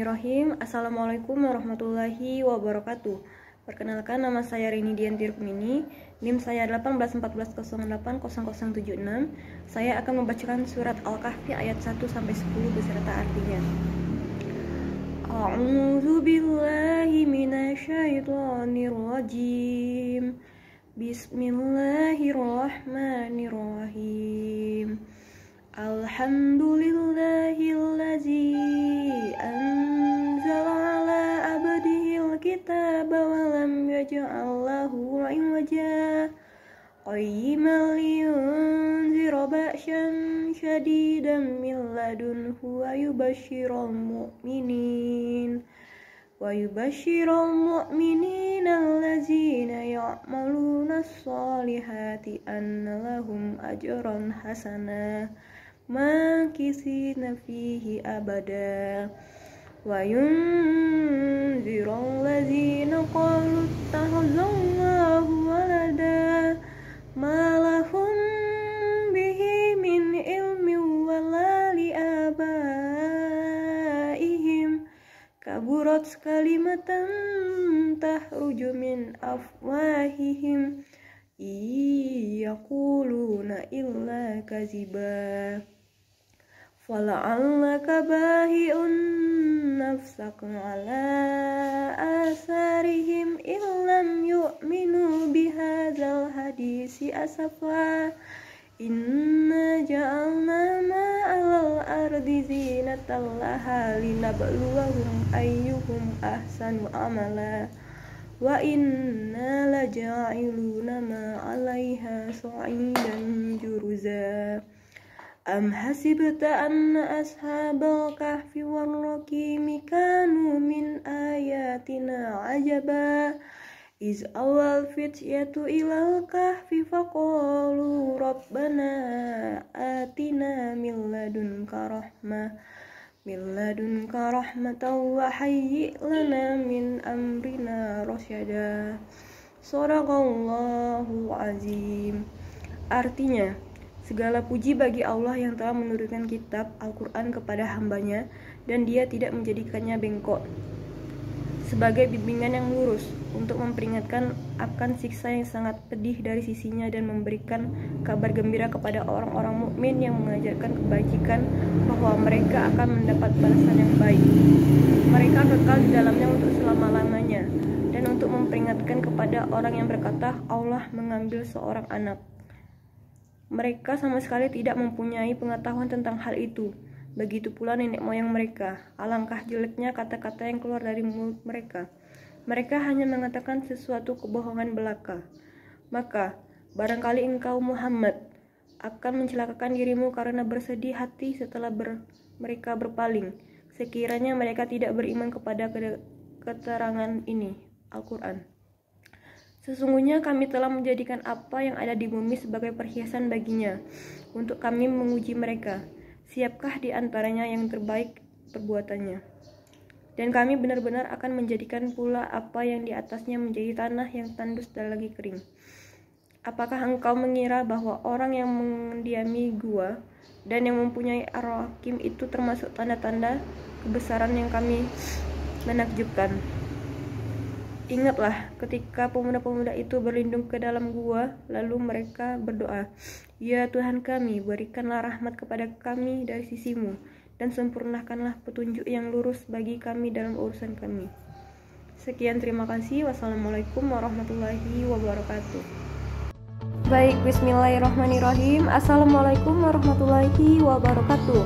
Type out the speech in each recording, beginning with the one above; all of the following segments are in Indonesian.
Bismillahirrahmanirrahim. Assalamualaikum warahmatullahi wabarakatuh. Perkenalkan, nama saya Rini Dianti Rukmini. NIM saya 1814080076. Saya akan membacakan surat Al-Kahfi ayat 1-10 beserta artinya. A'udzu billahi minasyaitonir rajim. Bismillahirrahmanirrahim. Alhamdulillahillazi anzala ala abdihil kitaba wa lam yaj'al lahu 'iwaja qayyiman liyunzira ba'san syadidan min ladunhu wa yubashshiral mu'minin allazina ya'maluna as-solihati anna lahum ajran hasanah makisina fihi abada wa yunzirul ladzina qalu ittakhadallahu walada ma lahum bihi min ilmin wala li abaihim kaburat kalimatan tahruju min afwahihim yaquluna illa kaziba fala'allaka bahi'un nafsaka ala asarihim illam yu'minu bihadzal hadisi asafa inna ja'alna ma'alal ardi zinatan laha linabluwahum ayyuhum ahsanu amala wa inna laja'iluna ma'alaiha sa'idan juruza am hasibta anna ashabal kahfi war raqimi kanu min ayatina ajaba iz awal fityatu ilal kahfi faqalu rabbana atina min ladunka rahmatan wa hayyi' lana min amrina rasyada. Shadaqallahu azim. Artinya, segala puji bagi Allah yang telah menurunkan kitab Al-Quran kepada hambanya dan dia tidak menjadikannya bengkok sebagai bimbingan yang lurus untuk memperingatkan akan siksa yang sangat pedih dari sisinya dan memberikan kabar gembira kepada orang-orang mukmin yang mengajarkan kebajikan bahwa mereka akan mendapat balasan yang baik. Mereka kekal di dalamnya untuk selama-lamanya dan untuk memperingatkan kepada orang yang berkata Allah mengambil seorang anak. Mereka sama sekali tidak mempunyai pengetahuan tentang hal itu. Begitu pula nenek moyang mereka. Alangkah jeleknya kata-kata yang keluar dari mulut mereka. Mereka hanya mengatakan sesuatu kebohongan belaka. Maka, barangkali engkau Muhammad akan mencelakakan dirimu karena bersedih hati setelah mereka berpaling. Sekiranya mereka tidak beriman kepada keterangan ini, Al-Quran. Sesungguhnya kami telah menjadikan apa yang ada di bumi sebagai perhiasan baginya, untuk kami menguji mereka. Siapkah di antaranya yang terbaik perbuatannya? Dan kami benar-benar akan menjadikan pula apa yang di atasnya menjadi tanah yang tandus dan lagi kering. Apakah engkau mengira bahwa orang yang mendiami gua dan yang mempunyai ar-rakim itu termasuk tanda-tanda kebesaran yang kami menakjubkan? Ingatlah ketika pemuda-pemuda itu berlindung ke dalam gua, lalu mereka berdoa, Ya Tuhan kami, berikanlah rahmat kepada kami dari sisimu, dan sempurnakanlah petunjuk yang lurus bagi kami dalam urusan kami. Sekian, terima kasih. Wassalamualaikum warahmatullahi wabarakatuh. Baik, bismillahirrahmanirrahim. Assalamualaikum warahmatullahi wabarakatuh.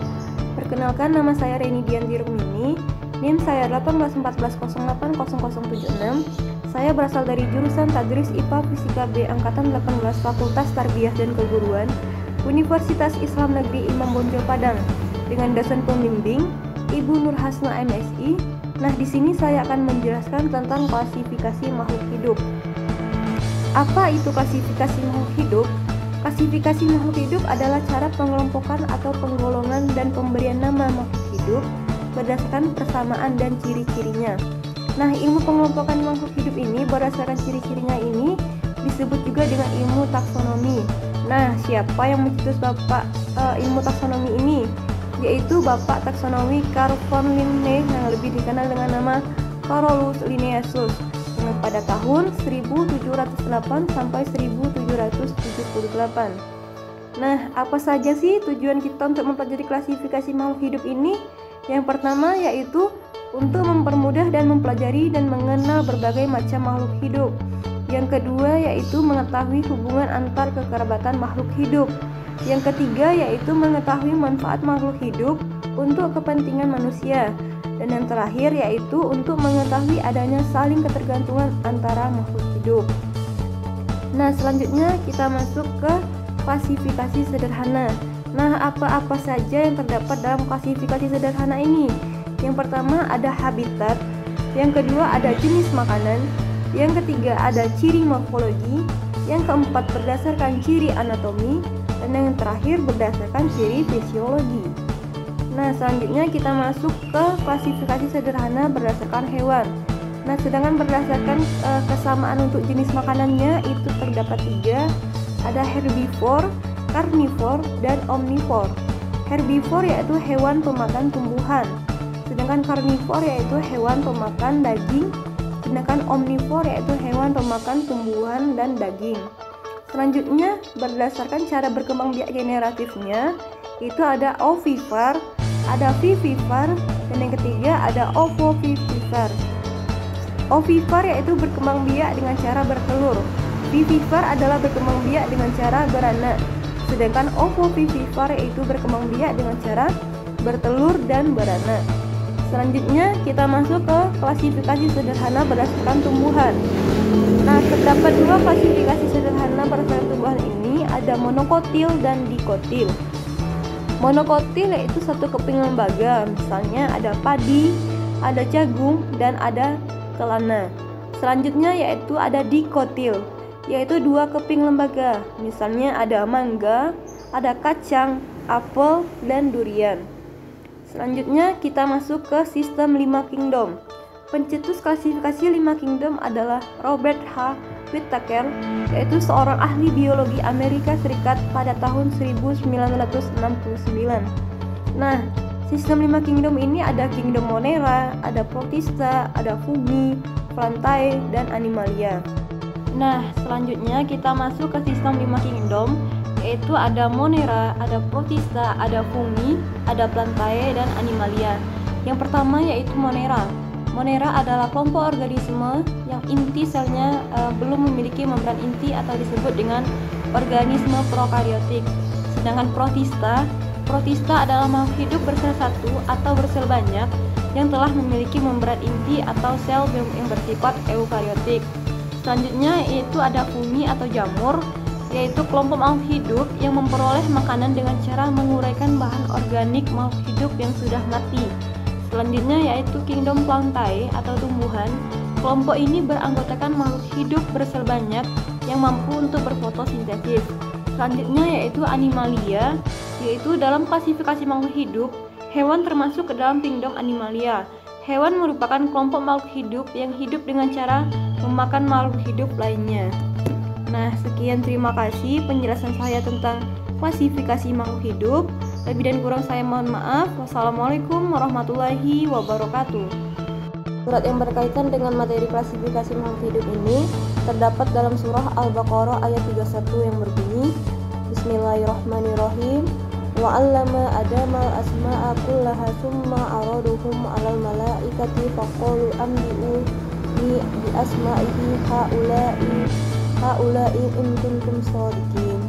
Perkenalkan, nama saya Rini Dianti Rukmini. NIM saya 1814080076. Saya berasal dari jurusan Tadris IPA Fisika B Angkatan 18 Fakultas Tarbiyah dan Keguruan Universitas Islam Negeri Imam Bonjol Padang dengan dosen pembimbing Ibu Nur Hasna MSI. Nah, di sini saya akan menjelaskan tentang klasifikasi makhluk hidup. Apa itu klasifikasi makhluk hidup? Klasifikasi makhluk hidup adalah cara pengelompokan atau penggolongan dan pemberian nama makhluk hidup berdasarkan persamaan dan ciri-cirinya. Nah, ilmu pengelompokan makhluk hidup ini berdasarkan ciri-cirinya ini disebut juga dengan ilmu taksonomi. Nah, siapa yang mencetus ilmu taksonomi ini? yaitu Bapak taksonomi Carl von Linné yang lebih dikenal dengan nama Carolus Linnaeus yang pada tahun 1708 sampai 1778. Nah, apa saja sih tujuan kita untuk mempelajari klasifikasi makhluk hidup ini? Yang pertama yaitu untuk mempermudah dan mempelajari dan mengenal berbagai macam makhluk hidup. Yang kedua yaitu mengetahui hubungan antar kekerabatan makhluk hidup. Yang ketiga yaitu mengetahui manfaat makhluk hidup untuk kepentingan manusia. Dan yang terakhir yaitu untuk mengetahui adanya saling ketergantungan antara makhluk hidup. Nah, selanjutnya kita masuk ke klasifikasi sederhana. Nah, apa-apa saja yang terdapat dalam klasifikasi sederhana ini? Yang pertama ada habitat, yang kedua ada jenis makanan, yang ketiga ada ciri morfologi, yang keempat berdasarkan ciri anatomi, dan yang terakhir berdasarkan ciri fisiologi. Nah, selanjutnya kita masuk ke klasifikasi sederhana berdasarkan hewan. Nah, sedangkan berdasarkan kesamaan untuk jenis makanannya itu terdapat 3, ada herbivore, carnivore, dan omnivore. Herbivore yaitu hewan pemakan tumbuhan, sedangkan carnivore yaitu hewan pemakan daging, sedangkan omnivore yaitu hewan pemakan tumbuhan dan daging. Selanjutnya, berdasarkan cara berkembang biak generatifnya, itu ada ovivivir, ada vivivir, dan yang ketiga ada ovovivipar. Ovivivir yaitu berkembang biak dengan cara bertelur. Vivivir adalah berkembang biak dengan cara beranak. Sedangkan ovovivipar yaitu berkembang biak dengan cara bertelur dan beranak. Selanjutnya kita masuk ke klasifikasi sederhana berdasarkan tumbuhan. Nah, terdapat 2 klasifikasi sederhana berdasarkan tumbuhan ini, ada monokotil dan dikotil. Monokotil yaitu satu keping lembaga, misalnya ada padi, ada jagung, dan ada kelana. Selanjutnya yaitu ada dikotil, yaitu 2 keping lembaga, misalnya ada mangga, ada kacang, apel, dan durian. Selanjutnya kita masuk ke sistem 5 kingdom. Pencetus klasifikasi 5 kingdom adalah Robert H. Whittaker, yaitu seorang ahli biologi Amerika Serikat pada tahun 1969. Nah, sistem 5 kingdom ini ada kingdom Monera, ada Protista, ada Fungi, Plantae, dan Animalia. Nah, selanjutnya kita masuk ke sistem 5 kingdom, yaitu ada Monera, ada Protista, ada Fungi, ada Plantae, dan Animalia. Yang pertama yaitu Monera. Monera adalah kelompok organisme yang inti selnya belum memiliki membran inti atau disebut dengan organisme prokariotik. Sedangkan Protista adalah makhluk hidup bersel satu atau bersel banyak yang telah memiliki membran inti atau sel yang bersifat eukariotik. Selanjutnya yaitu ada Fungi atau jamur, yaitu kelompok makhluk hidup yang memperoleh makanan dengan cara menguraikan bahan organik makhluk hidup yang sudah mati. Selanjutnya yaitu kingdom Plantae atau tumbuhan. Kelompok ini beranggotakan makhluk hidup bersel banyak yang mampu untuk berfotosintesis. Selanjutnya yaitu Animalia, yaitu dalam klasifikasi makhluk hidup, hewan termasuk ke dalam kingdom Animalia. Hewan merupakan kelompok makhluk hidup yang hidup dengan cara memakan makhluk hidup lainnya. Nah, sekian, terima kasih penjelasan saya tentang klasifikasi makhluk hidup. Lebih dan kurang saya mohon maaf. Wassalamualaikum warahmatullahi wabarakatuh. Surat yang berkaitan dengan materi klasifikasi makhluk hidup ini terdapat dalam surah Al-Baqarah ayat 31 yang berbunyi, Bismillahirrahmanirrahim. Wa 'allama Adama al-asma'a kullaha tsumma 'araduhum 'alal malaikati faqalu anbi'u bi asma'ihi haula'i in kuntum shadiqin.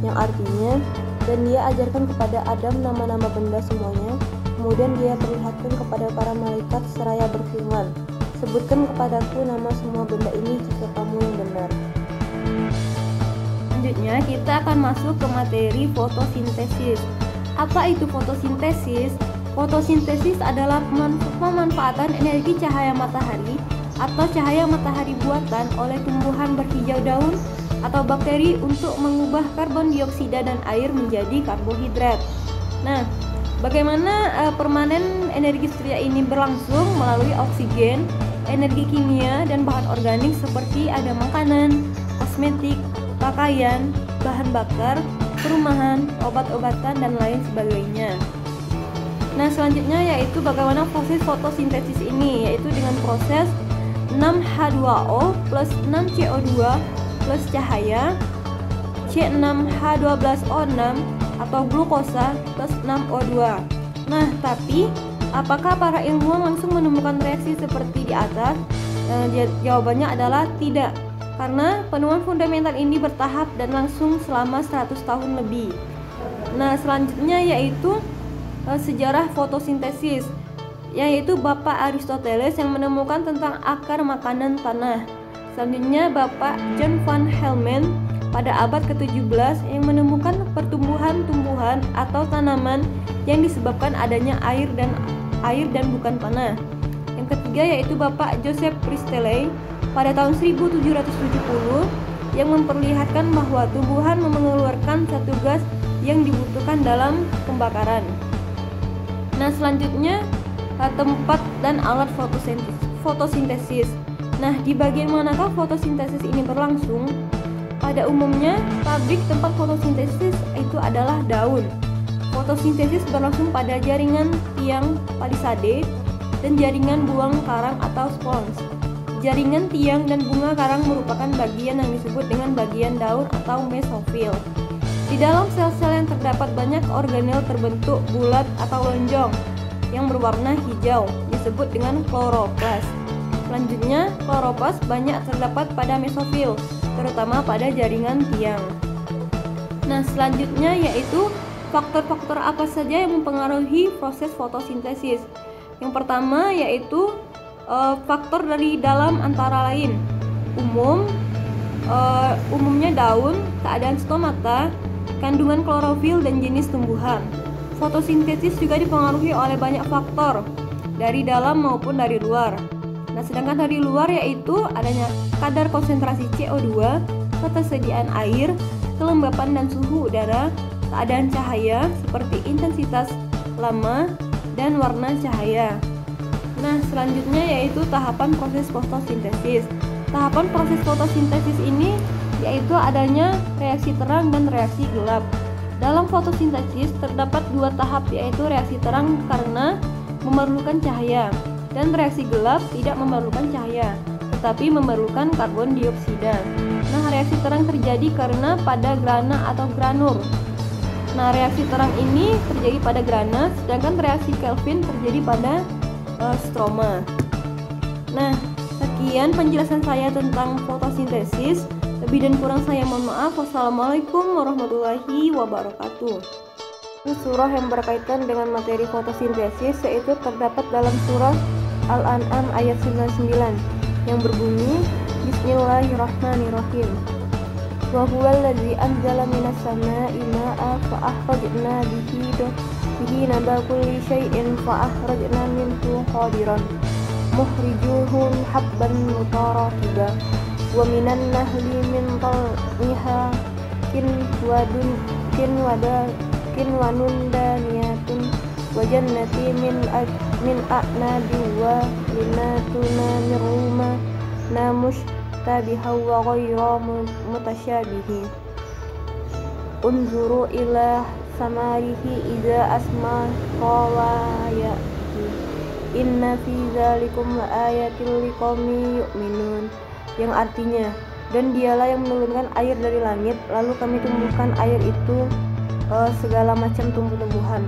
Yang artinya, dan dia ajarkan kepada Adam nama-nama benda semuanya, kemudian dia perlihatkan kepada para malaikat seraya berfirman, sebutkan kepadaku nama semua benda ini jika kamu yang benar. Selanjutnya kita akan masuk ke materi fotosintesis. Apa itu fotosintesis? Fotosintesis adalah pemanfaatan energi cahaya matahari atau cahaya matahari buatan oleh tumbuhan berhijau daun atau bakteri untuk mengubah karbon dioksida dan air menjadi karbohidrat. Nah, bagaimana permanen energi surya ini berlangsung melalui oksigen, energi kimia, dan bahan organik seperti ada makanan, kosmetik, pakaian, bahan bakar, perumahan, obat-obatan, dan lain sebagainya. Nah, selanjutnya yaitu bagaimana proses fotosintesis ini, yaitu dengan proses 6H2O plus 6CO2 plus cahaya, C6H12O6 atau glukosa plus 6O2. Nah, tapi apakah para ilmuwan langsung menemukan reaksi seperti di atas? Jawabannya adalah tidak, karena penemuan fundamental ini bertahap dan langsung selama 100 tahun lebih. Nah, selanjutnya yaitu sejarah fotosintesis, yaitu Bapak Aristoteles yang menemukan tentang akar makanan tanah. Selanjutnya Bapak John van Helmont pada abad ke-17 yang menemukan pertumbuhan-tumbuhan atau tanaman yang disebabkan adanya air dan bukan tanah. Yang ketiga yaitu Bapak Joseph Priestley pada tahun 1770 yang memperlihatkan bahwa tumbuhan mengeluarkan satu gas yang dibutuhkan dalam pembakaran. Nah, selanjutnya tempat dan alat fotosintesis. Nah, di bagian manakah fotosintesis ini berlangsung? Pada umumnya, pabrik tempat fotosintesis itu adalah daun. Fotosintesis berlangsung pada jaringan tiang palisade dan jaringan buang karang atau spons. Jaringan tiang dan bunga karang merupakan bagian yang disebut dengan bagian daun atau mesofil. Di dalam sel-sel yang terdapat banyak organel terbentuk bulat atau lonjong yang berwarna hijau, disebut dengan kloroplas. Selanjutnya, kloroplas banyak terdapat pada mesofil, terutama pada jaringan tiang. Nah, selanjutnya yaitu faktor-faktor apa saja yang mempengaruhi proses fotosintesis. Yang pertama yaitu faktor dari dalam antara lain umumnya daun, keadaan stomata, kandungan klorofil dan jenis tumbuhan. Fotosintesis juga dipengaruhi oleh banyak faktor dari dalam maupun dari luar. Nah, sedangkan dari luar yaitu adanya kadar konsentrasi CO2, ketersediaan air, kelembapan dan suhu udara, keadaan cahaya seperti intensitas lama dan warna cahaya. Nah, selanjutnya yaitu tahapan proses fotosintesis. Tahapan proses fotosintesis ini yaitu adanya reaksi terang dan reaksi gelap. Dalam fotosintesis terdapat dua tahap, yaitu reaksi terang karena memerlukan cahaya dan reaksi gelap tidak memerlukan cahaya tetapi memerlukan karbon dioksida. Nah, reaksi terang terjadi karena pada grana atau granul. Nah, reaksi terang ini terjadi pada grana, sedangkan reaksi Kelvin terjadi pada stroma. Nah, sekian penjelasan saya tentang fotosintesis. Lebih dan kurang saya mohon maaf. Wassalamualaikum warahmatullahi wabarakatuh. Surah yang berkaitan dengan materi fotosintesis yaitu terdapat dalam surah Al-An'am ayat 99 yang berbunyi Bismillahirrahmanirrahim. Wa huwal ladzi anzala minas samaa'i maa'a fa akhrajna bihi nabata kulli syai'in fa akhrajna minhu khadiran mukhrijuhum habban mutarakiba wa minan nahli min tal'iha kinwanun daniyatun wa jannati min a'nabi wa linatuna miruma namushtabiha wa ghayra mutasyabihi unzuru ila samarihi idza asma qawaya inna fi dzalikum laayatil liqaumin yu'minun, yang artinya, dan dialah yang menurunkan air dari langit lalu kami tumbuhkan air itu segala macam tumbuh-tumbuhan,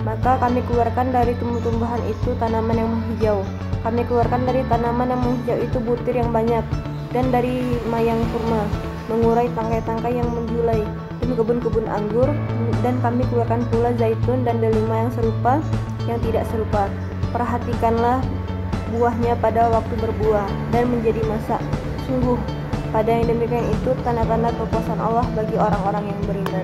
maka kami keluarkan dari tumbuh-tumbuhan itu tanaman yang menghijau, kami keluarkan dari tanaman yang menghijau itu butir yang banyak, dan dari mayang kurma mengurai tangkai-tangkai yang menjulai, dan kebun-kebun anggur, dan kami keluarkan pula zaitun dan delima yang serupa yang tidak serupa. Perhatikanlah buahnya pada waktu berbuah dan menjadi masak. Sungguh pada yang demikian itu tanda-tanda kekuasaan Allah bagi orang-orang yang beriman.